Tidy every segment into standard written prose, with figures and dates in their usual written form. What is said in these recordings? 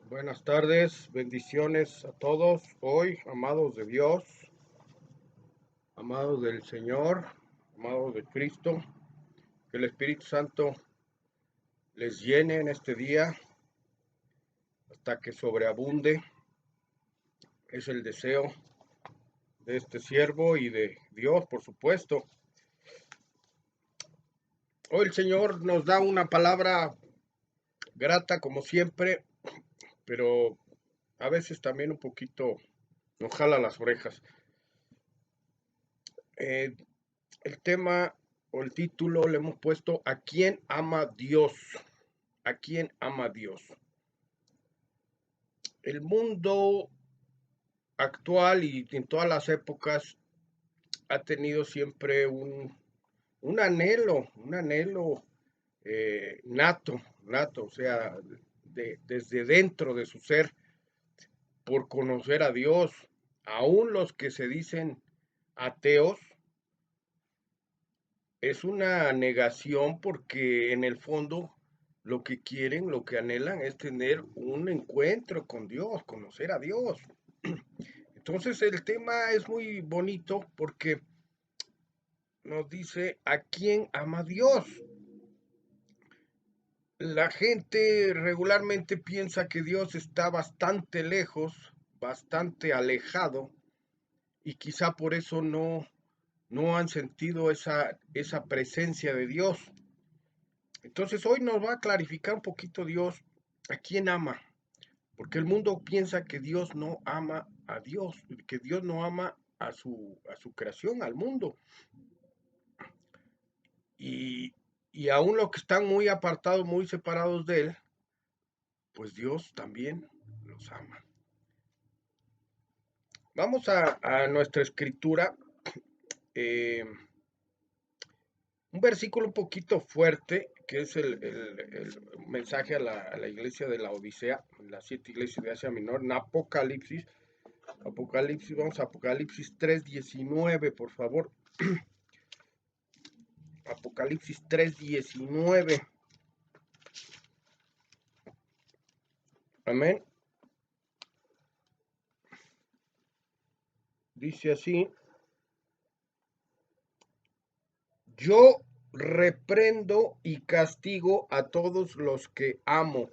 Buenas tardes, bendiciones a todos hoy, amados de Dios, amados del Señor, amados de Cristo. Que el Espíritu Santo les llene en este día hasta que sobreabunde. Es el deseo de este siervo y de Dios, por supuesto. Hoy el Señor nos da una palabra grata como siempre, pero a veces también un poquito nos jala las orejas. Eh, el tema o el título le hemos puesto ¿A quién ama Dios? ¿A quién ama Dios? El mundo actual y en todas las épocas ha tenido siempre un anhelo nato, o sea, desde dentro de su ser, por conocer a Dios. Aún los que se dicen ateos, es una negación porque en el fondo lo que quieren, lo que anhelan es tener un encuentro con Dios, conocer a Dios. Entonces el tema es muy bonito porque nos dice a quién ama Dios. La gente regularmente piensa que Dios está bastante lejos, bastante alejado, y quizá por eso no han sentido esa presencia de Dios. Entonces hoy nos va a clarificar un poquito Dios a quién ama, porque el mundo piensa que Dios no ama a Dios, que Dios no ama a su creación, al mundo. Y, y aún los que están muy apartados, muy separados de Él, pues Dios también los ama. Vamos a nuestra escritura, eh, un versículo un poquito fuerte, que es el mensaje a la iglesia de la Odisea, las 7 iglesias de Asia Menor, en Apocalipsis. Vamos a Apocalipsis 3:19, por favor. Apocalipsis 3:19. Amén. Dice así: Yo reprendo y castigo a todos los que amo.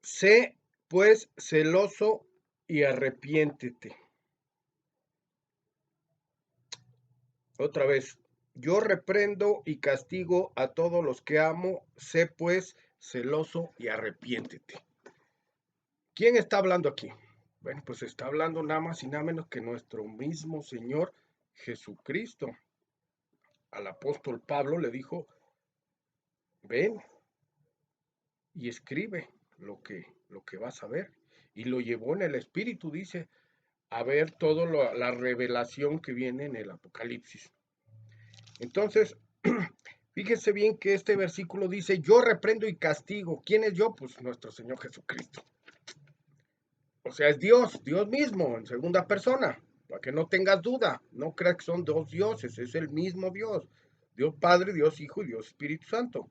Sé, pues, celoso y arrepiéntete. Otra vez, yo reprendo y castigo a todos los que amo. Sé, pues, celoso y arrepiéntete. ¿Quién está hablando aquí? Bueno, pues está hablando nada más y nada menos que nuestro mismo Señor Jesucristo. Al apóstol Pablo le dijo, ven y escribe lo que vas a ver. Y lo llevó en el Espíritu, dice, a ver toda la revelación que viene en el Apocalipsis. Entonces, fíjese bien que este versículo dice, yo reprendo y castigo. ¿Quién es yo? Pues nuestro Señor Jesucristo. O sea, es Dios, Dios mismo, en segunda persona, para que no tengas duda. No creas que son dos dioses, es el mismo Dios. Dios Padre, Dios Hijo y Dios Espíritu Santo.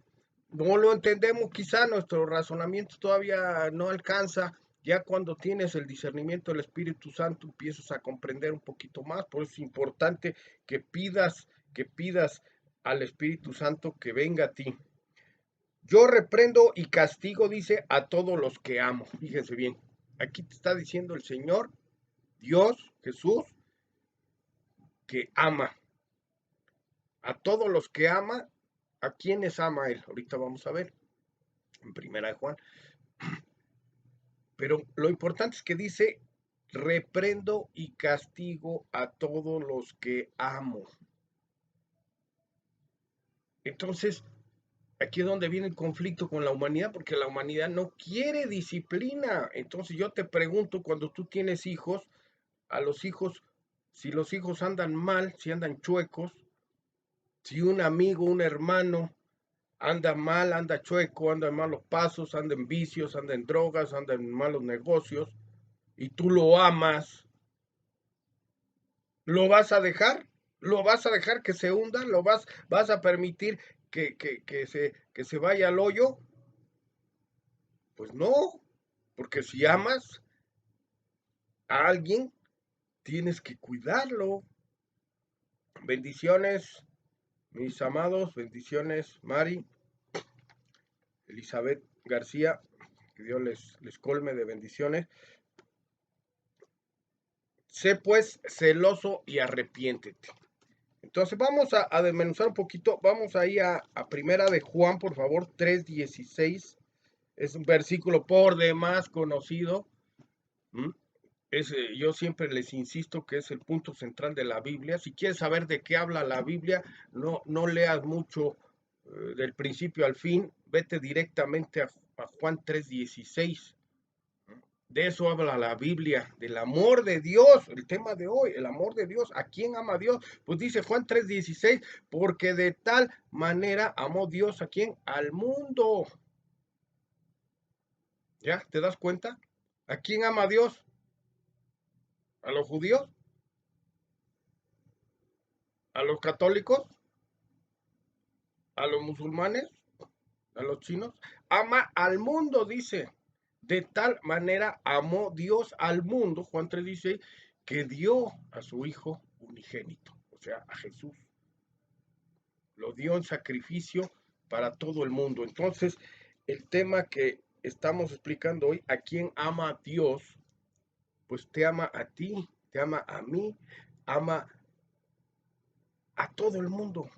No lo entendemos, quizá nuestro razonamiento todavía no alcanza. Ya cuando tienes el discernimiento del Espíritu Santo empiezas a comprender un poquito más. Por eso es importante que pidas al Espíritu Santo que venga a ti. Yo reprendo y castigo, dice, a todos los que amo. Fíjense bien, aquí te está diciendo el Señor, Dios, Jesús, que ama. A todos los que ama, ¿a quiénes ama Él? Ahorita vamos a ver, en primera de Juan. Pero lo importante es que dice, reprendo y castigo a todos los que amo. Entonces, aquí es donde viene el conflicto con la humanidad, porque la humanidad no quiere disciplina. Entonces yo te pregunto, cuando tú tienes hijos, a los hijos, si los hijos andan mal, si andan chuecos, si un amigo, un hermano anda mal, anda chueco, anda en malos pasos, anda en vicios, anda en drogas, anda en malos negocios, y tú lo amas, ¿lo vas a dejar? ¿Lo vas a dejar que se hunda? ¿Vas a permitir que se vaya al hoyo? Pues no, porque si amas a alguien, tienes que cuidarlo. Bendiciones, mis amados, bendiciones, Mari, Elizabeth García, que Dios les colme de bendiciones. Sé pues celoso y arrepiéntete. Entonces vamos a desmenuzar un poquito, vamos ahí a Primera de Juan, por favor, 3:16. Es un versículo por demás conocido. Yo siempre les insisto que es el punto central de la Biblia. Si quieres saber de qué habla la Biblia, no leas mucho del principio al fin, vete directamente a Juan 3:16. De eso habla la Biblia, del amor de Dios, el tema de hoy, el amor de Dios. ¿A quién ama Dios? Pues dice Juan 3:16, porque de tal manera amó Dios a quién? Al mundo. ¿Ya? ¿Te das cuenta? ¿A quién ama Dios? ¿A los judíos? ¿A los católicos? ¿A los musulmanes? ¿A los chinos? Ama al mundo, dice. De tal manera amó Dios al mundo, Juan 3:16, que dio a su Hijo unigénito, o sea, a Jesús. Lo dio en sacrificio para todo el mundo. Entonces, el tema que estamos explicando hoy, ¿a quién ama a Dios? Pues te ama a ti, te ama a mí, ama a todo el mundo,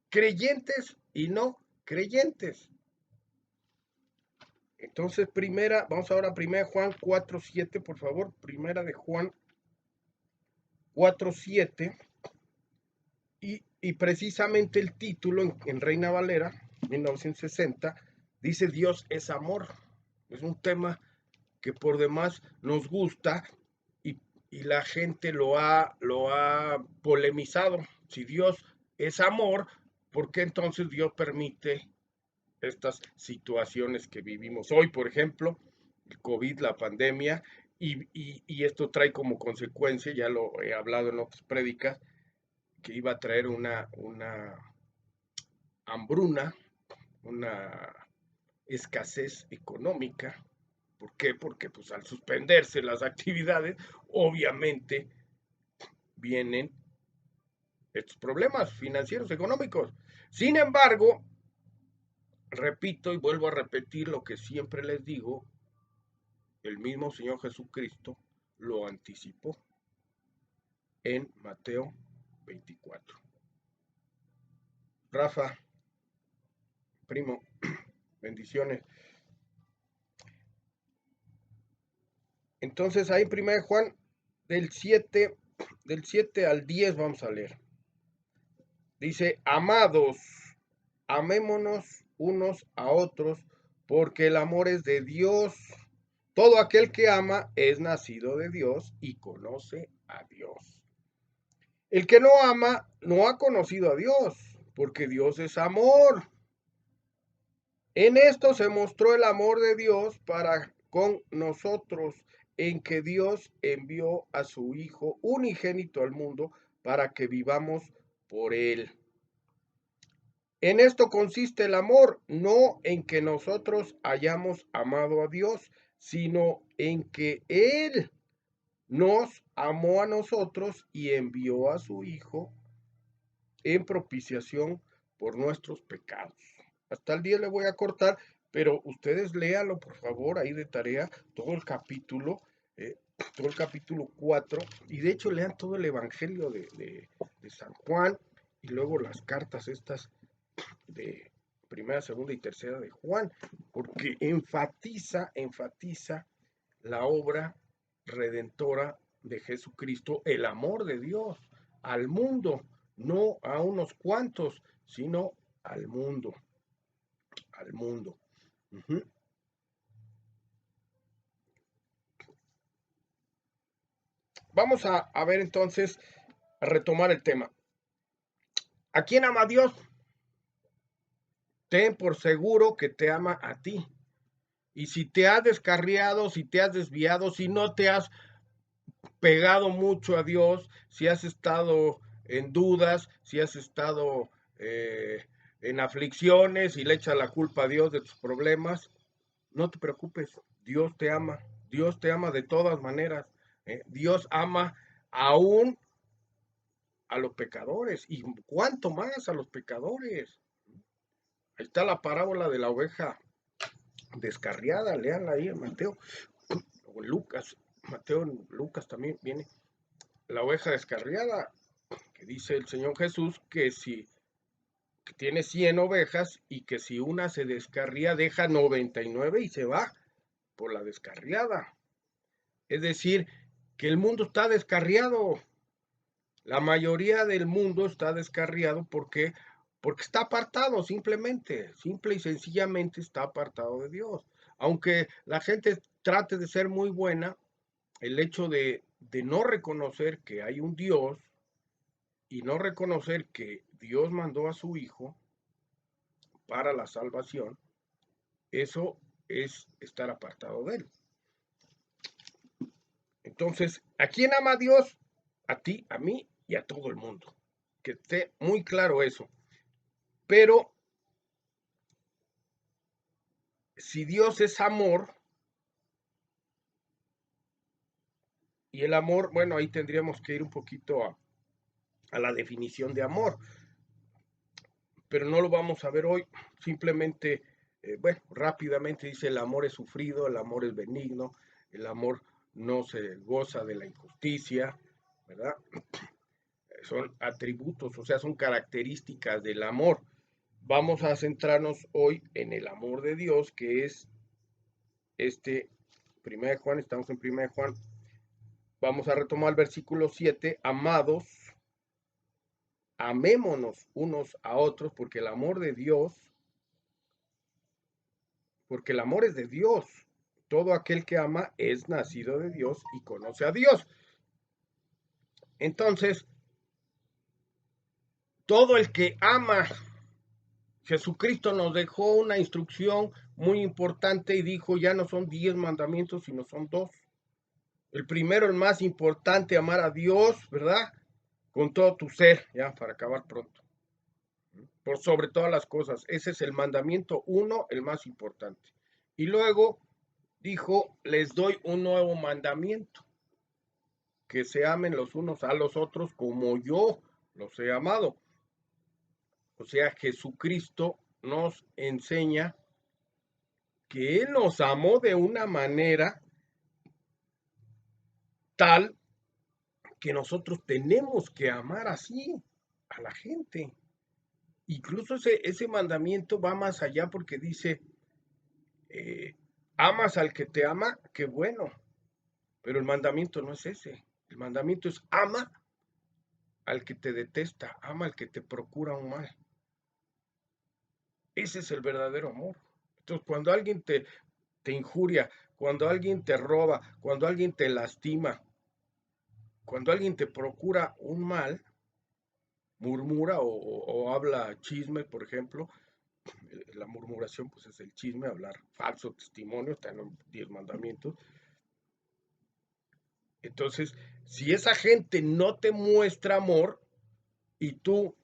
creyentes y no creyentes. Entonces, vamos ahora a primera de Juan 4:7, por favor, primera de Juan 4:7, y precisamente el título en Reina Valera, 1960, dice Dios es amor. Es un tema que por demás nos gusta y, y la gente lo ha polemizado. Si Dios es amor, ¿por qué entonces Dios permite estas situaciones que vivimos hoy? Por ejemplo, el COVID, la pandemia, y esto trae como consecuencia, ya lo he hablado en otras prédicas, que iba a traer una hambruna, una escasez económica. ¿Por qué? Porque pues al suspenderse las actividades, obviamente vienen estos problemas financieros, económicos. Sin embargo, repito y vuelvo a repetir lo que siempre les digo, el mismo Señor Jesucristo lo anticipó en Mateo 24. Rafa, primo, bendiciones. Entonces ahí en 1 Juan del 7 al 10 vamos a leer. Dice, amados, amémonos unos a otros, porque el amor es de Dios. Todo aquel que ama es nacido de Dios y conoce a Dios. El que no ama no ha conocido a Dios, porque Dios es amor. En esto se mostró el amor de Dios para con nosotros, en que Dios envió a su Hijo unigénito al mundo para que vivamos por él. En esto consiste el amor, no en que nosotros hayamos amado a Dios, sino en que Él nos amó a nosotros y envió a su Hijo en propiciación por nuestros pecados. Hasta el 10 le voy a cortar, pero ustedes léanlo, por favor, ahí de tarea, todo el capítulo, todo el capítulo 4, y de hecho lean todo el Evangelio de San Juan, y luego las cartas estas de primera, segunda y tercera de Juan, porque enfatiza la obra redentora de Jesucristo, el amor de Dios al mundo, no a unos cuantos, sino al mundo, al mundo. Vamos a ver entonces, a retomar el tema. ¿A quién ama Dios? Ten por seguro que te ama a ti. Y si te has descarriado, si te has desviado, si no te has pegado mucho a Dios, si has estado en dudas, si has estado en aflicciones y le echas la culpa a Dios de tus problemas, no te preocupes, Dios te ama de todas maneras, Dios ama aún a los pecadores y cuánto más a los pecadores. Ahí está la parábola de la oveja descarriada, léanla ahí en Mateo o en Lucas, Mateo en Lucas también viene la oveja descarriada, que dice el Señor Jesús que si que tiene 100 ovejas y que si una se descarría deja 99 y se va por la descarriada. Es decir, que el mundo está descarriado. La mayoría del mundo está descarriado porque está apartado simplemente, simple y sencillamente está apartado de Dios. Aunque la gente trate de ser muy buena, el hecho de no reconocer que hay un Dios y no reconocer que Dios mandó a su Hijo para la salvación, eso es estar apartado de Él. Entonces, ¿a quién ama Dios? A ti, a mí y a todo el mundo. Que esté muy claro eso. Pero si Dios es amor, y el amor, bueno, ahí tendríamos que ir un poquito a la definición de amor, pero no lo vamos a ver hoy. Simplemente, bueno, rápidamente dice, el amor es sufrido, el amor es benigno, el amor no se goza de la injusticia, ¿verdad? Son atributos, o sea, son características del amor. Vamos a centrarnos hoy en el amor de Dios, que es este, 1 de Juan, estamos en 1 de Juan, vamos a retomar el versículo 7, amados, amémonos unos a otros, porque el amor es de Dios. Todo aquel que ama es nacido de Dios y conoce a Dios. Entonces, todo el que ama, Jesucristo nos dejó una instrucción muy importante y dijo, ya no son 10 mandamientos, sino son 2. El primero, el más importante, amar a Dios, ¿verdad? Con todo tu ser, ya, para acabar pronto. Por sobre todas las cosas. Ese es el mandamiento 1, el más importante. Y luego dijo, les doy un nuevo mandamiento, que se amen los unos a los otros como yo los he amado. O sea, Jesucristo nos enseña que Él nos amó de una manera tal que nosotros tenemos que amar así a la gente. Incluso ese mandamiento va más allá porque dice, eh, amas al que te ama, qué bueno, pero el mandamiento no es ese. El mandamiento es ama al que te detesta, ama al que te procura un mal. Ese es el verdadero amor. Entonces, cuando alguien te injuria, cuando alguien te roba, cuando alguien te lastima, cuando alguien te procura un mal, murmura o habla chisme, por ejemplo, la murmuración pues es el chisme, hablar falso testimonio, están en los 10 mandamientos. Entonces, si esa gente no te muestra amor y tú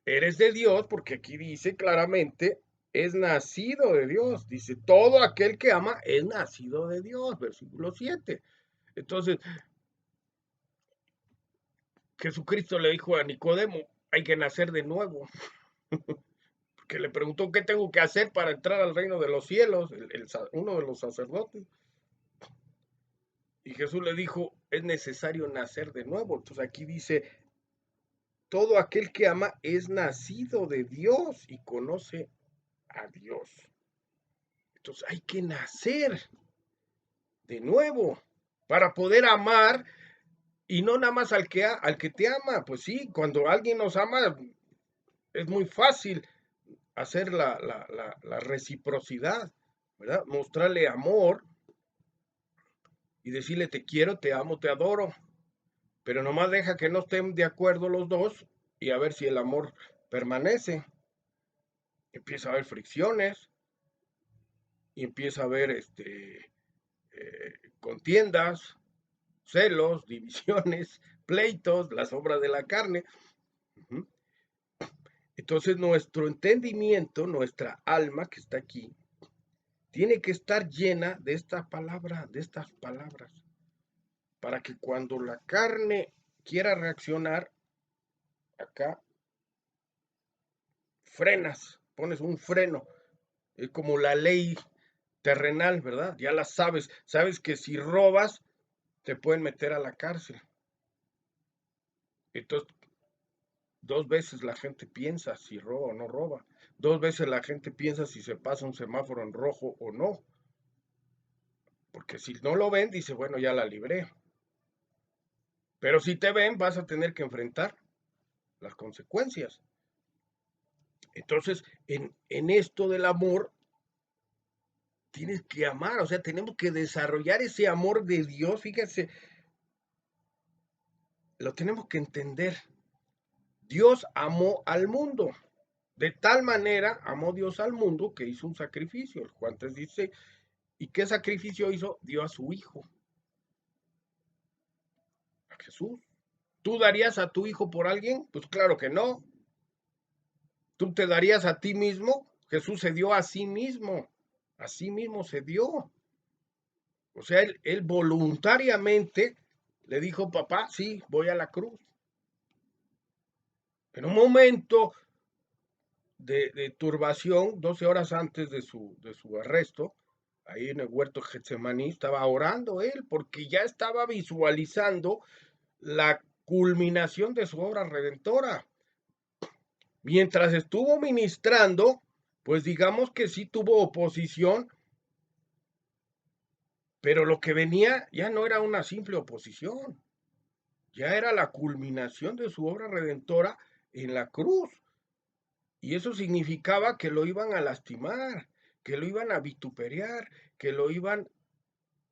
eres de Dios, porque aquí dice claramente, es nacido de Dios, dice, todo aquel que ama es nacido de Dios, versículo 7. Entonces, Jesucristo le dijo a Nicodemo, hay que nacer de nuevo, que le preguntó qué tengo que hacer para entrar al reino de los cielos, uno de los sacerdotes. Y Jesús le dijo, es necesario nacer de nuevo. Entonces aquí dice, todo aquel que ama es nacido de Dios y conoce a Dios. Entonces hay que nacer de nuevo para poder amar y no nada más al que te ama. Pues sí, cuando alguien nos ama es muy fácil hacer la reciprocidad, ¿verdad? Mostrarle amor y decirle te quiero, te amo, te adoro. Pero nomás deja que no estén de acuerdo los dos y a ver si el amor permanece. Empieza a haber fricciones y empieza a haber contiendas, celos, divisiones, pleitos, las obras de la carne. Entonces nuestro entendimiento, nuestra alma que está aquí, tiene que estar llena de esta palabra, de estas palabras, para que cuando la carne quiera reaccionar, acá frenas, pones un freno, es como la ley terrenal, ¿verdad? Ya la sabes que si robas, te pueden meter a la cárcel. Entonces, dos veces la gente piensa si roba o no roba. Dos veces la gente piensa si se pasa un semáforo en rojo o no. Porque si no lo ven, dice, bueno, ya la libré. Pero si te ven, vas a tener que enfrentar las consecuencias. Entonces, en esto del amor, tienes que amar, o sea, tenemos que desarrollar ese amor de Dios, fíjense, lo tenemos que entender. Dios amó al mundo. De tal manera amó Dios al mundo que hizo un sacrificio. Juan 3 dice, ¿y qué sacrificio hizo? Dio a su hijo, a Jesús. ¿Tú darías a tu hijo por alguien? Pues claro que no. ¿Tú te darías a ti mismo? Jesús se dio a sí mismo. A sí mismo se dio. O sea, él voluntariamente le dijo, papá, sí, voy a la cruz. En un momento de turbación, 12 horas antes de su arresto, ahí en el huerto Getsemaní, estaba orando él, porque ya estaba visualizando la culminación de su obra redentora. Mientras estuvo ministrando, pues digamos que sí tuvo oposición, pero lo que venía ya no era una simple oposición, ya era la culminación de su obra redentora en la cruz. Y eso significaba que lo iban a lastimar, que lo iban a vituperiar, que lo iban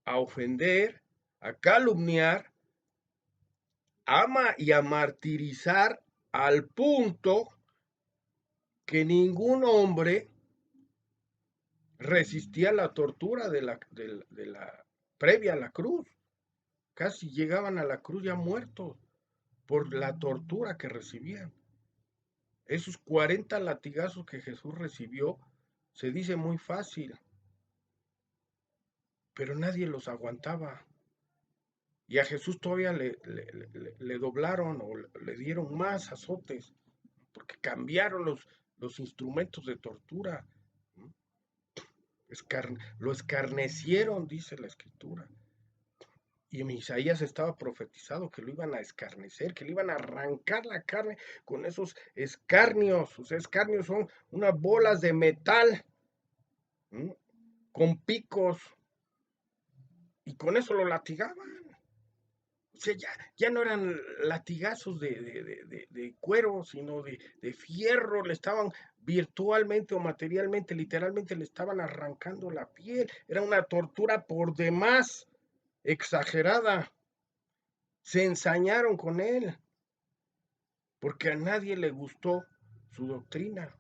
a ofender, a calumniar, y a martirizar al punto que ningún hombre resistía la tortura de la previa a la cruz. Casi llegaban a la cruz ya muertos por la tortura que recibían. Esos 40 latigazos que Jesús recibió, se dice muy fácil, pero nadie los aguantaba. Y a Jesús todavía le doblaron o le dieron más azotes, porque cambiaron los instrumentos de tortura. Lo escarnecieron, dice la escritura. Y en Isaías estaba profetizado que lo iban a escarnecer, que le iban a arrancar la carne con esos escarnios. O sea, escarnios son unas bolas de metal, ¿m? Con picos, y con eso lo latigaban. O sea, ya no eran latigazos de cuero, sino de fierro. Le estaban virtualmente o materialmente, literalmente le estaban arrancando la piel. Era una tortura por demás exagerada. Se ensañaron con él, porque a nadie le gustó su doctrina.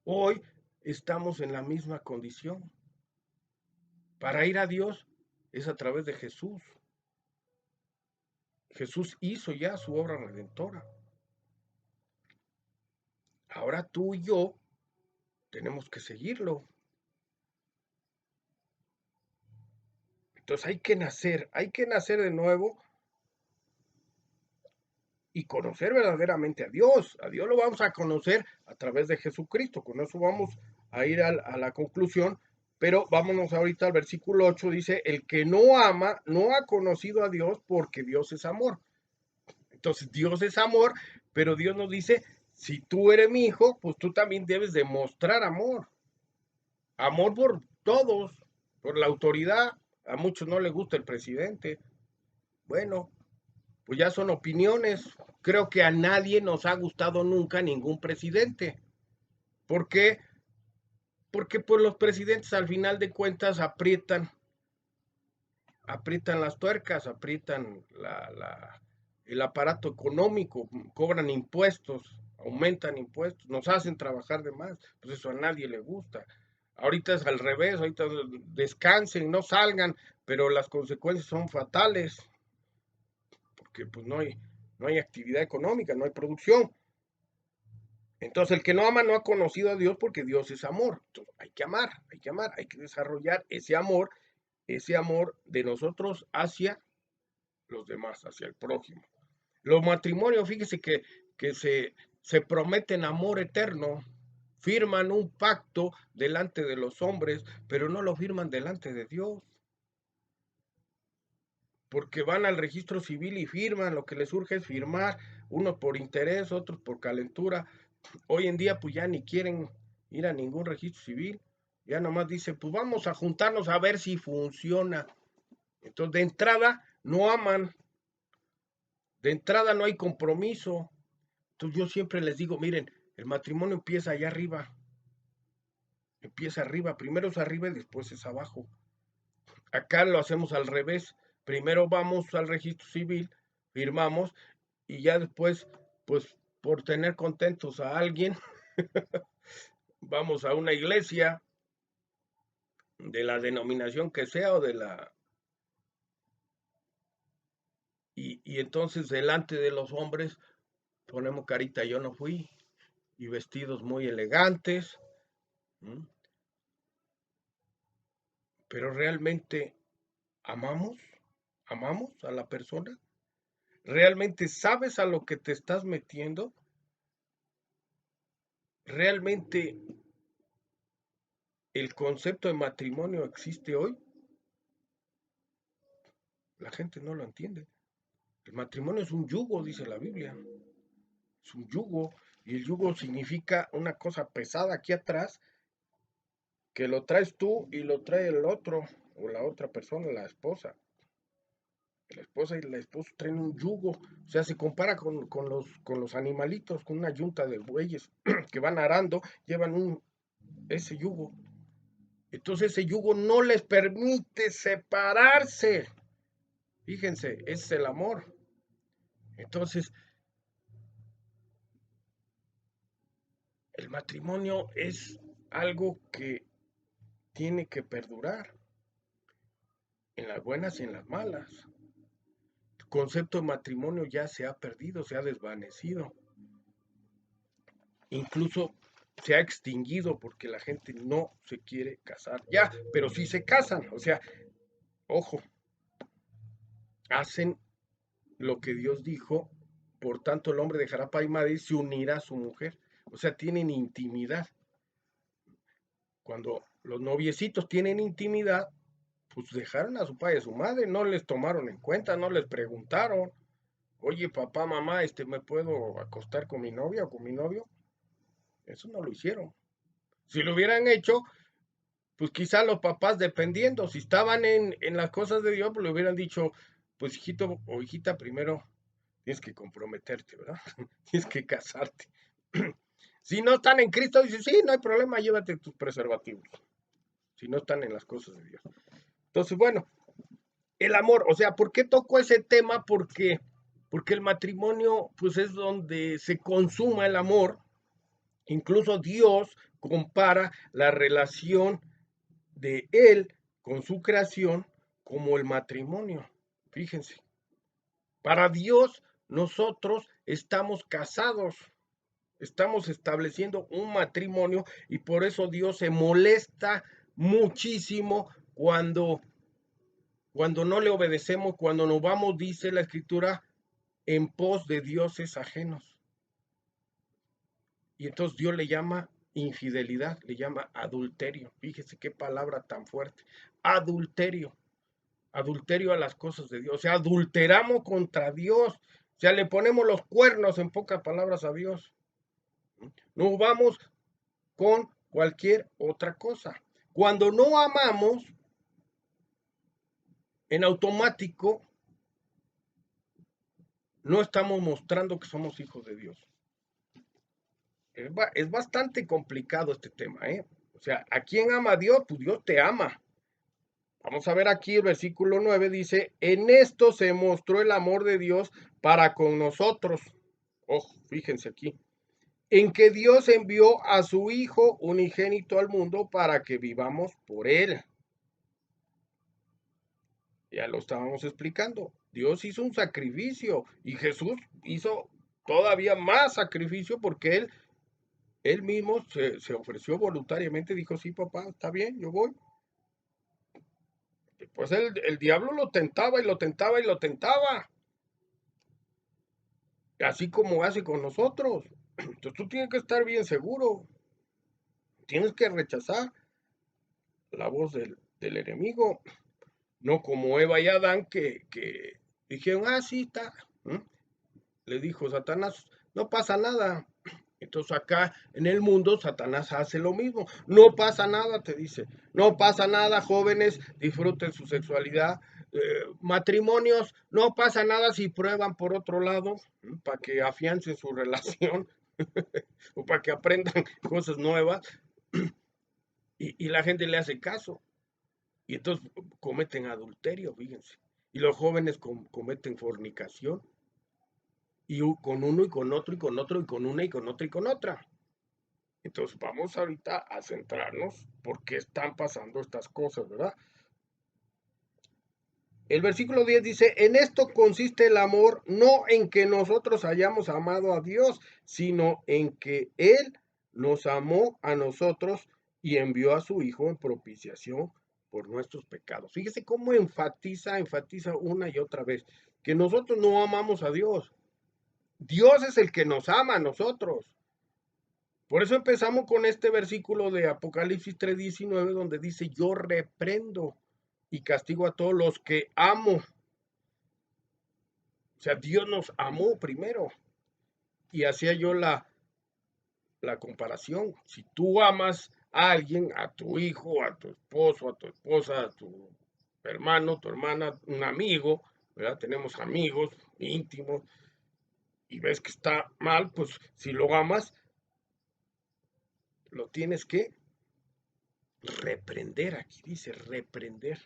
Hoy estamos en la misma condición. Para ir a Dios es a través de Jesús. Jesús hizo ya su obra redentora. Ahora tú y yo tenemos que seguirlo. Entonces hay que nacer de nuevo y conocer verdaderamente a Dios. A Dios lo vamos a conocer a través de Jesucristo. Con eso vamos a ir a la conclusión. Pero vámonos ahorita al versículo 8. Dice, el que no ama no ha conocido a Dios porque Dios es amor. Entonces Dios es amor, pero Dios nos dice, si tú eres mi hijo, pues tú también debes demostrar amor. Amor por todos, por la autoridad. A muchos no les gusta el presidente. Bueno, pues ya son opiniones. Creo que a nadie nos ha gustado nunca ningún presidente. ¿Por qué? Porque pues los presidentes al final de cuentas aprietan las tuercas, aprietan el aparato económico, cobran impuestos, aumentan impuestos, nos hacen trabajar de más. Pues eso a nadie le gusta. Ahorita es al revés, ahorita descansen, no salgan, pero las consecuencias son fatales, porque pues no hay actividad económica, no hay producción. Entonces, el que no ama no ha conocido a Dios porque Dios es amor. Entonces, hay que amar, hay que amar, hay que desarrollar ese amor de nosotros hacia los demás, hacia el prójimo. Los matrimonios, fíjese que se prometen amor eterno, firman un pacto delante de los hombres, pero no lo firman delante de Dios. Porque van al registro civil y firman, lo que les urge es firmar, unos por interés, otros por calentura. Hoy en día pues ya ni quieren ir a ningún registro civil, ya nomás dicen, pues vamos a juntarnos a ver si funciona. Entonces de entrada no aman, de entrada no hay compromiso. Entonces yo siempre les digo, miren, el matrimonio empieza allá arriba, empieza arriba, primero es arriba y después es abajo. Acá lo hacemos al revés, primero vamos al registro civil, firmamos y ya después, pues por tener contentos a alguien, vamos a una iglesia de la denominación que sea o de la... Y entonces delante de los hombres ponemos carita, yo no fui, y vestidos muy elegantes, ¿m? Pero realmente amamos, amamos a la persona, realmente sabes a lo que te estás metiendo, realmente el concepto de matrimonio existe hoy, la gente no lo entiende. El matrimonio es un yugo, dice la Biblia, es un yugo, y el yugo significa una cosa pesada aquí atrás, que lo traes tú y lo trae el otro, o la otra persona, la esposa. La esposa y la esposa traen un yugo, o sea, se compara con los animalitos, con una yunta de bueyes que van arando, llevan ese yugo. Entonces ese yugo no les permite separarse. Fíjense, ese es el amor. Entonces, el matrimonio es algo que tiene que perdurar en las buenas y en las malas. El concepto de matrimonio ya se ha perdido, se ha desvanecido. Incluso se ha extinguido porque la gente no se quiere casar ya, pero sí se casan, o sea, ojo, hacen lo que Dios dijo, por tanto el hombre dejará padre y madre y se unirá a su mujer, o sea, tienen intimidad. Cuando los noviecitos tienen intimidad, pues dejaron a su padre y a su madre, no les tomaron en cuenta, no les preguntaron, oye papá, mamá, ¿me puedo acostar con mi novia o con mi novio? Eso no lo hicieron. Si lo hubieran hecho, pues quizá los papás, dependiendo, si estaban en las cosas de Dios, pues le hubieran dicho, pues hijito o hijita, primero tienes que comprometerte, ¿verdad? Tienes que casarte. Si no están en Cristo, dice, sí, no hay problema, llévate tus preservativos. Si no están en las cosas de Dios. Entonces, bueno, el amor, o sea, ¿por qué toco ese tema? Porque el matrimonio, pues es donde se consuma el amor. Incluso Dios compara la relación de él con su creación como el matrimonio. Fíjense, para Dios nosotros estamos casados, estamos estableciendo un matrimonio y por eso Dios se molesta muchísimo cuando no le obedecemos, cuando nos vamos, dice la escritura, en pos de dioses ajenos. Y entonces Dios le llama infidelidad, le llama adulterio. Fíjese qué palabra tan fuerte. Adulterio. Adulterio a las cosas de Dios. O sea, adulteramos contra Dios. O sea, le ponemos los cuernos, en pocas palabras, a Dios. No vamos con cualquier otra cosa. Cuando no amamos, en automático, no estamos mostrando que somos hijos de Dios. Es bastante complicado este tema, ¿eh? O sea, ¿a quién ama a Dios? Pues Dios te ama. Vamos a ver aquí el versículo 9, dice, en esto se mostró el amor de Dios para con nosotros. Ojo, fíjense aquí. En que Dios envió a su Hijo unigénito al mundo para que vivamos por Él. Ya lo estábamos explicando. Dios hizo un sacrificio y Jesús hizo todavía más sacrificio porque Él Él mismo se ofreció voluntariamente, dijo, sí, papá, está bien, yo voy. Pues el diablo lo tentaba y lo tentaba y lo tentaba, así como hace con nosotros. Entonces tú tienes que estar bien seguro, tienes que rechazar la voz del enemigo, no como Eva y Adán que dijeron, ah, sí, está. ¿Mm? Le dijo Satanás, no pasa nada. Entonces acá en el mundo Satanás hace lo mismo. No pasa nada, te dice. No pasa nada, jóvenes, disfruten su sexualidad. Matrimonios, no pasa nada si prueban por otro lado, para que afiancen su relación o para que aprendan cosas nuevas. Y la gente le hace caso. Y entonces cometen adulterio, fíjense. Y los jóvenes cometen fornicación. Y con uno y con otro y con otro y con una y con otra y con otra. Entonces vamos ahorita a centrarnos por qué están pasando estas cosas, ¿verdad? El versículo 10 dice, en esto consiste el amor, no en que nosotros hayamos amado a Dios, sino en que Él nos amó a nosotros y envió a su Hijo en propiciación por nuestros pecados. Fíjese cómo enfatiza una y otra vez, que nosotros no amamos a Dios. Dios es el que nos ama a nosotros. Por eso empezamos con este versículo de Apocalipsis 3:19, donde dice, yo reprendo y castigo a todos los que amo. O sea, Dios nos amó primero. Y hacía yo la comparación. Si tú amas a alguien, a tu hijo, a tu esposo, a tu esposa, a tu hermano, tu hermana, un amigo, ¿verdad? Tenemos amigos íntimos y ves que está mal, pues si lo amas, lo tienes que reprender. Aquí dice reprender.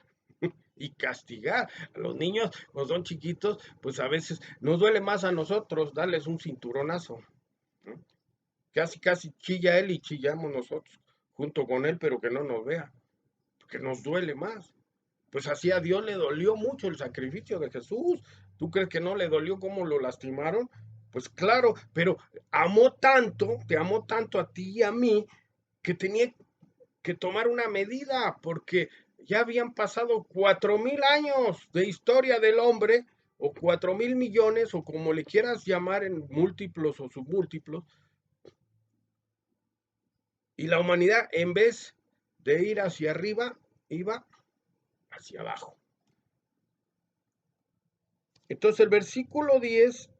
Y castigar a los niños cuando son chiquitos, pues a veces nos duele más a nosotros darles un cinturonazo, ¿no? Casi casi chilla él y chillamos nosotros junto con él, pero que no nos vea, porque nos duele más. Pues así a Dios le dolió mucho el sacrificio de Jesús. ¿Tú crees que no le dolió cómo lo lastimaron? Pues claro, pero amó tanto, te amó tanto a ti y a mí, que tenía que tomar una medida, porque ya habían pasado 4.000 años de historia del hombre, o 4.000 millones, o como le quieras llamar en múltiplos o submúltiplos, y la humanidad en vez de ir hacia arriba, iba hacia abajo. Entonces el versículo 10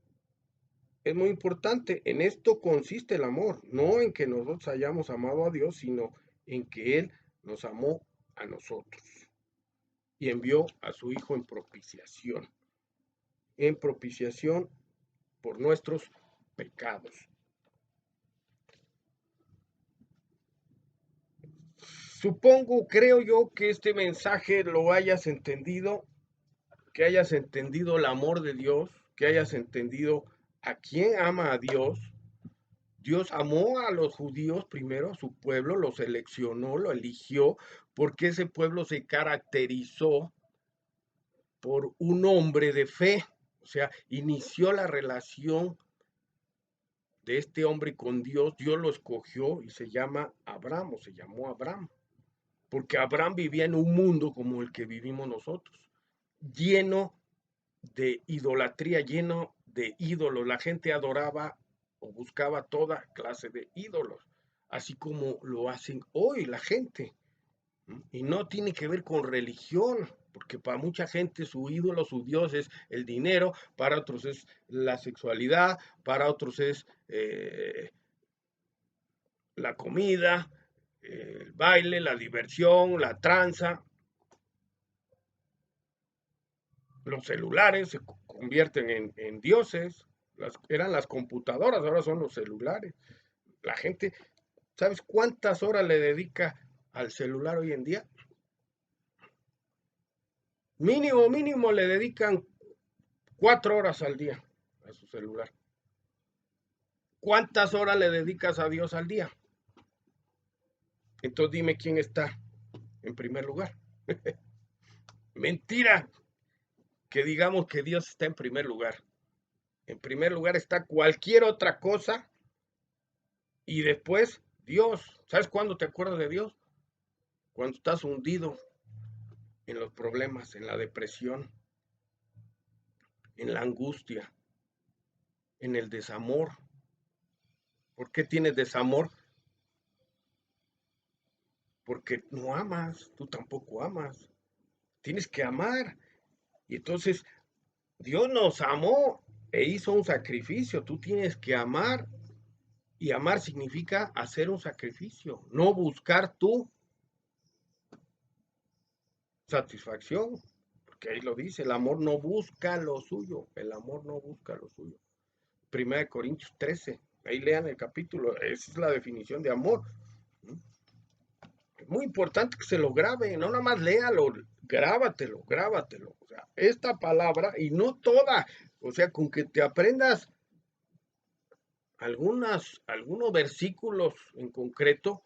es muy importante. En esto consiste el amor, no en que nosotros hayamos amado a Dios, sino en que Él nos amó a nosotros y envió a su Hijo en propiciación por nuestros pecados. Supongo, creo yo, que este mensaje lo hayas entendido, que hayas entendido el amor de Dios, que hayas entendido a quién ama a Dios. Dios amó a los judíos primero, a su pueblo, lo seleccionó, lo eligió, porque ese pueblo se caracterizó por un hombre de fe. O sea, inició la relación de este hombre con Dios. Dios lo escogió y se llama Abraham, o se llamó Abraham, porque Abraham vivía en un mundo como el que vivimos nosotros, lleno de idolatría, lleno de ídolos. La gente adoraba o buscaba toda clase de ídolos, así como lo hacen hoy la gente. Y no tiene que ver con religión, porque para mucha gente su ídolo, su Dios es el dinero, para otros es la sexualidad, para otros es la comida, el baile, la diversión, la tranza. Los celulares se convierten en dioses, eran las computadoras, ahora son los celulares. La gente, ¿sabes cuántas horas le dedica al celular hoy en día? Mínimo, mínimo le dedican 4 horas al día a su celular. ¿Cuántas horas le dedicas a Dios al día? Entonces dime quién está en primer lugar. Mentira que digamos que Dios está en primer lugar. En primer lugar está cualquier otra cosa Y después, Dios. ¿Sabes cuándo te acuerdas de Dios? Cuando estás hundido en los problemas, en la depresión, en la angustia, en el desamor. ¿Por qué tienes desamor? Porque no amas, tú tampoco amas. Tienes que amar. Y entonces Dios nos amó e hizo un sacrificio. Tú tienes que amar. Y amar significa hacer un sacrificio, no buscar tu satisfacción. Porque ahí lo dice, el amor no busca lo suyo. El amor no busca lo suyo. Primera de Corintios 13. Ahí lean el capítulo. Esa es la definición de amor. Es muy importante que se lo grabe, no nada más léalo, grábatelo, grábatelo. O sea, esta palabra, y no toda, o sea, con que te aprendas algunos versículos en concreto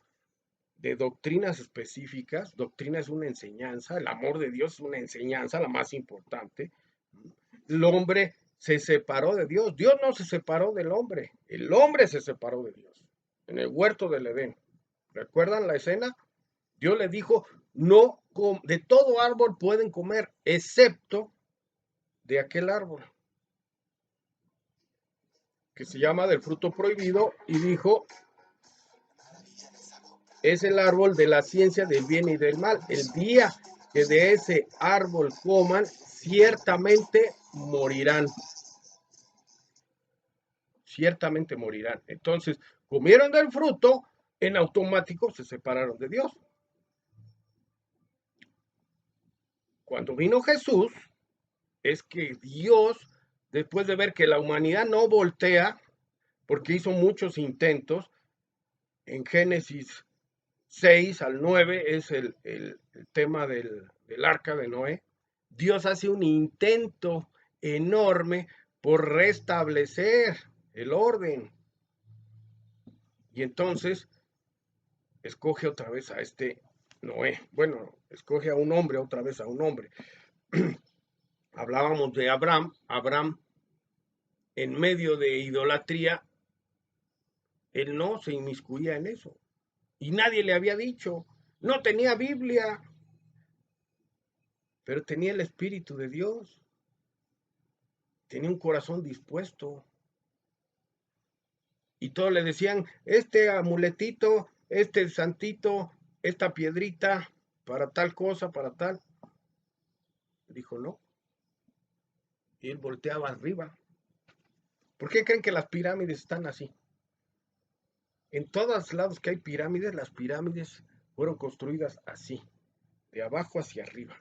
de doctrinas específicas. Doctrina es una enseñanza, el amor de Dios es una enseñanza, la más importante. El hombre se separó de Dios, Dios no se separó del hombre, el hombre se separó de Dios en el huerto del Edén. ¿Recuerdan la escena? Dios le dijo, no, de todo árbol pueden comer, excepto de aquel árbol, que se llama del fruto prohibido, y dijo, es el árbol de la ciencia del bien y del mal. El día que de ese árbol coman, ciertamente morirán. Ciertamente morirán. Entonces, comieron del fruto, en automático se separaron de Dios. Cuando vino Jesús, es que Dios, después de ver que la humanidad no voltea, porque hizo muchos intentos, en Génesis 6 al 9 es el tema del arca de Noé. Dios hace un intento enorme por restablecer el orden. Y entonces escoge otra vez a este Noé. Bueno, escoge a un hombre, otra vez a un hombre. Hablábamos de Abraham. Abraham, en medio de idolatría, él no se inmiscuía en eso. Y nadie le había dicho. No tenía Biblia, pero tenía el Espíritu de Dios. Tenía un corazón dispuesto. Y todos le decían, este amuletito, este santito, esta piedrita, para tal cosa, para tal. Dijo, no. Y él volteaba arriba. ¿Por qué creen que las pirámides están así? En todos lados que hay pirámides, las pirámides fueron construidas así, de abajo hacia arriba.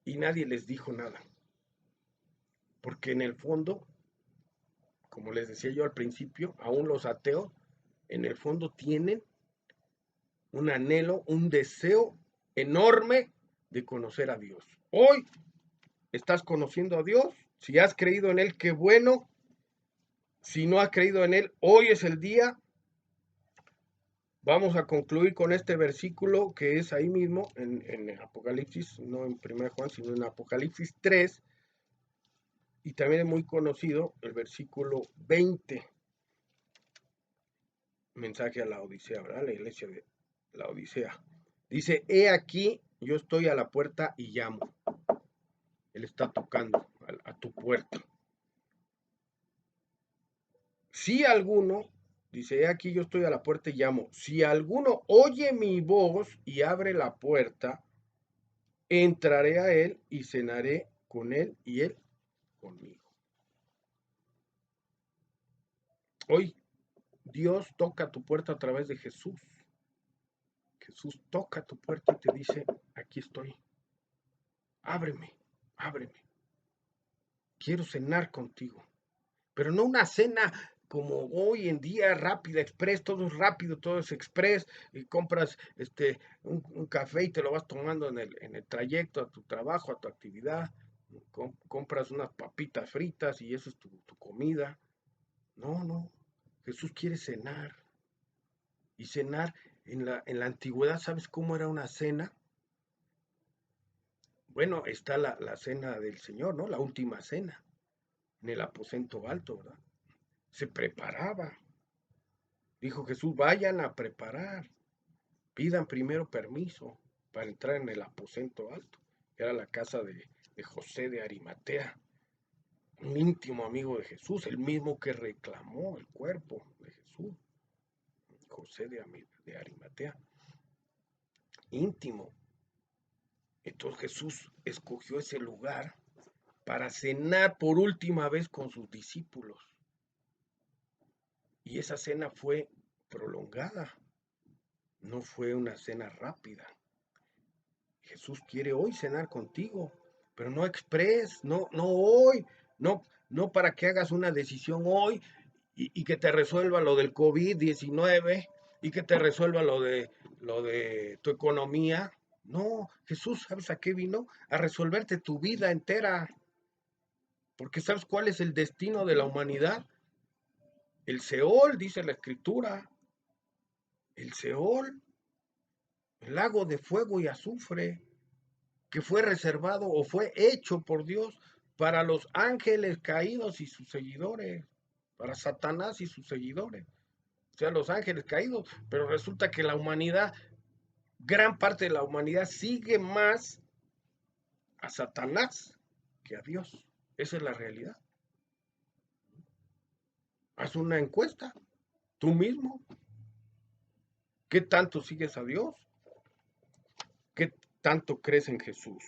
Y nadie les dijo nada. Porque en el fondo, como les decía yo al principio, aún los ateos, en el fondo tienen un anhelo, un deseo enorme de conocer a Dios. Hoy estás conociendo a Dios. Si has creído en Él, qué bueno. Si no has creído en Él, hoy es el día. Vamos a concluir con este versículo que es ahí mismo en Apocalipsis, no en 1 Juan, sino en Apocalipsis 3. Y también es muy conocido el versículo 20. Mensaje a la Odisea, ¿verdad? La iglesia de la Odisea. Dice, he aquí, yo estoy a la puerta y llamo. Él está tocando a tu puerta. Si alguno, dice, he aquí yo estoy a la puerta y llamo. Si alguno oye mi voz y abre la puerta, entraré a él y cenaré con él y él conmigo. Hoy Dios toca tu puerta a través de Jesús. Jesús toca tu puerta y te dice, aquí estoy. Ábreme, ábreme. Quiero cenar contigo. Pero no una cena como hoy en día, rápida, express, todo es rápido, todo es express, y compras un café y te lo vas tomando en el trayecto a tu trabajo, a tu actividad, compras unas papitas fritas y eso es tu comida. No, no, Jesús quiere cenar. Y cenar en la antigüedad, ¿sabes cómo era una cena? Bueno, está la cena del Señor, ¿no? La última cena, en el aposento alto, ¿verdad? Se preparaba. Dijo Jesús, vayan a preparar, pidan primero permiso para entrar en el aposento alto, que era la casa de José de Arimatea, un íntimo amigo de Jesús, el mismo que reclamó el cuerpo de Jesús, José de Arimatea, íntimo. Entonces Jesús escogió ese lugar para cenar por última vez con sus discípulos. Y esa cena fue prolongada, no fue una cena rápida. Jesús quiere hoy cenar contigo, pero no express, no hoy, no para que hagas una decisión hoy y que te resuelva lo del COVID-19 y que te resuelva lo de tu economía. No, Jesús, ¿sabes a qué vino? A resolverte tu vida entera. Porque ¿sabes cuál es el destino de la humanidad? El Seol, dice la Escritura. El Seol, el lago de fuego y azufre, que fue reservado o fue hecho por Dios para los ángeles caídos y sus seguidores, para Satanás y sus seguidores, o sea, los ángeles caídos, pero resulta que la humanidad, gran parte de la humanidad sigue más a Satanás que a Dios. Esa es la realidad. Haz una encuesta, tú mismo. ¿Qué tanto sigues a Dios? ¿Qué tanto crees en Jesús?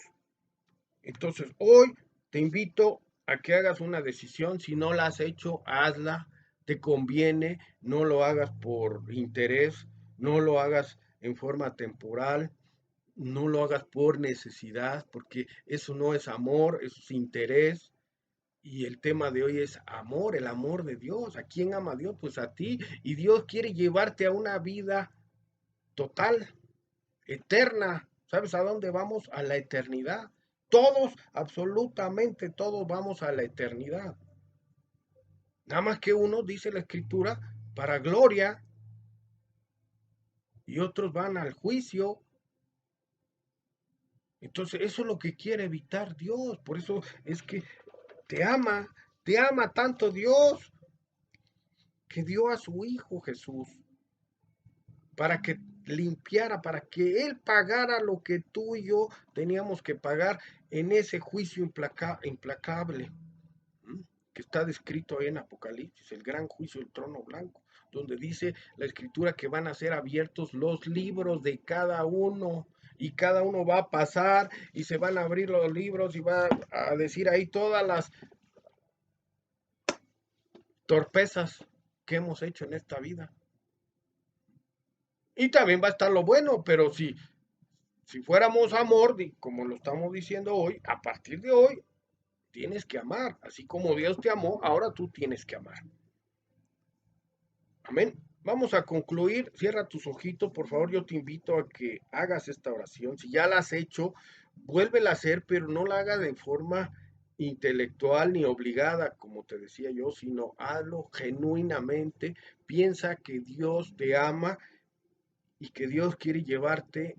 Entonces, hoy te invito a que hagas una decisión. Si no la has hecho, hazla. Te conviene. No lo hagas por interés. No lo hagas en forma temporal. No lo hagas por necesidad, porque eso no es amor, eso es interés. Y el tema de hoy es amor, el amor de Dios. ¿A quién ama Dios? Pues a ti. Y Dios quiere llevarte a una vida total, eterna. ¿Sabes a dónde vamos? A la eternidad. Todos, absolutamente todos vamos a la eternidad. Nada más que uno, dice la Escritura, para gloria y otros van al juicio. Entonces, eso es lo que quiere evitar Dios. Por eso es que te ama tanto Dios que dio a su Hijo Jesús para que limpiara, para que Él pagara lo que tú y yo teníamos que pagar en ese juicio implacable, que está descrito ahí en Apocalipsis, el gran juicio del trono blanco, donde dice la Escritura que van a ser abiertos los libros de cada uno. Y cada uno va a pasar y se van a abrir los libros y va a decir ahí todas las torpezas que hemos hecho en esta vida. Y también va a estar lo bueno, pero si fuéramos amor, como lo estamos diciendo hoy, a partir de hoy tienes que amar. Así como Dios te amó, ahora tú tienes que amar. Amén. Vamos a concluir. Cierra tus ojitos, por favor. Yo te invito a que hagas esta oración. Si ya la has hecho, vuélvela a hacer, pero no la hagas de forma intelectual ni obligada, como te decía yo, sino hazlo genuinamente. Piensa que Dios te ama y que Dios quiere llevarte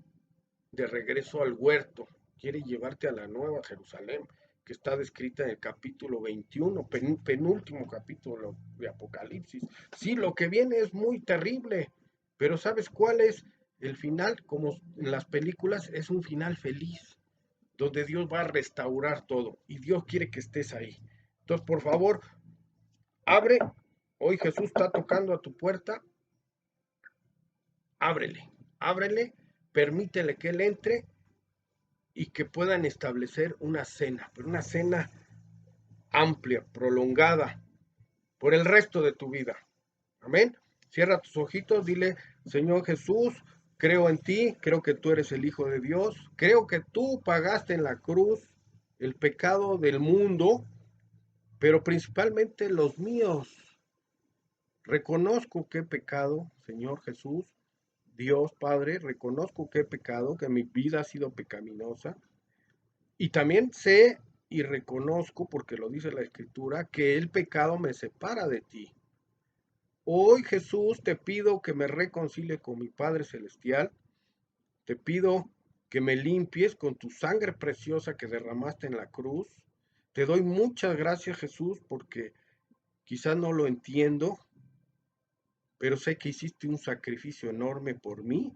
de regreso al huerto, quiere llevarte a la nueva Jerusalén, que está descrita en el capítulo 21, penúltimo capítulo de Apocalipsis. Sí, lo que viene es muy terrible, pero ¿sabes cuál es el final? Como en las películas, es un final feliz, donde Dios va a restaurar todo y Dios quiere que estés ahí. Entonces, por favor, abre. Hoy Jesús está tocando a tu puerta. Ábrele, ábrele, permítele que Él entre y que puedan establecer una cena, pero una cena amplia, prolongada, por el resto de tu vida. Amén. Cierra tus ojitos, dile, Señor Jesús, creo en ti, creo que tú eres el Hijo de Dios, creo que tú pagaste en la cruz el pecado del mundo, pero principalmente los míos. Reconozco que he pecado, Señor Jesús, Dios Padre, reconozco que he pecado, que mi vida ha sido pecaminosa. Y también sé y reconozco, porque lo dice la Escritura, que el pecado me separa de ti. Hoy, Jesús, te pido que me reconcilie con mi Padre Celestial. Te pido que me limpies con tu sangre preciosa que derramaste en la cruz. Te doy muchas gracias, Jesús, porque quizás no lo entiendo, pero sé que hiciste un sacrificio enorme por mí,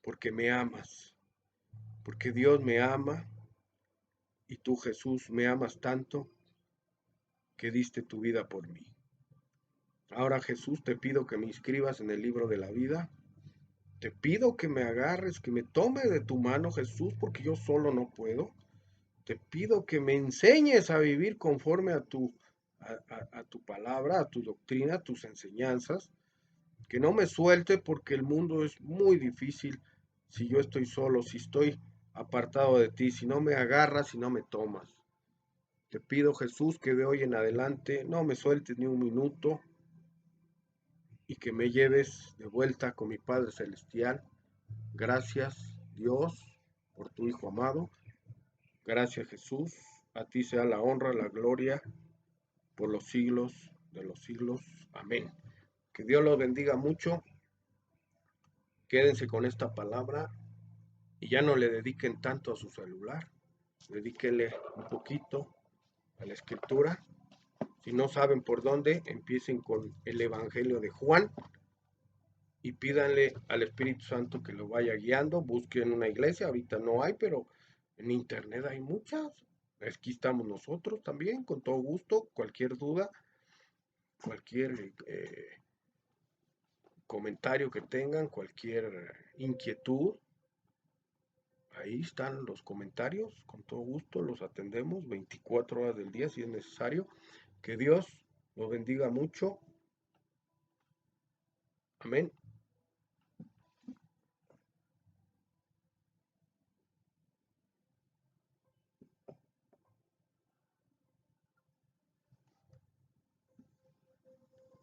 porque me amas, porque Dios me ama y tú, Jesús, me amas tanto que diste tu vida por mí. Ahora, Jesús, te pido que me inscribas en el libro de la vida. Te pido que me agarres, que me tome de tu mano, Jesús, porque yo solo no puedo. Te pido que me enseñes a vivir conforme a tu palabra, a tu doctrina, a tus enseñanzas. Que no me suelte porque el mundo es muy difícil si yo estoy solo, si estoy apartado de ti, si no me agarras, si no me tomas. Te pido, Jesús, que de hoy en adelante no me sueltes ni un minuto y que me lleves de vuelta con mi Padre Celestial. Gracias, Dios, por tu Hijo amado. Gracias, Jesús. A ti sea la honra, la gloria por los siglos de los siglos. Amén. Que Dios los bendiga mucho. Quédense con esta palabra y ya no le dediquen tanto a su celular. Dedíquenle un poquito a la escritura. Si no saben por dónde, empiecen con el Evangelio de Juan y pídanle al Espíritu Santo que lo vaya guiando. Busquen una iglesia, ahorita no hay, pero en internet hay muchas. Aquí estamos nosotros también, con todo gusto. Cualquier duda, cualquier comentario que tengan, cualquier inquietud, ahí están los comentarios. Con todo gusto los atendemos 24 horas del día si es necesario. Que Dios los bendiga mucho. Amén.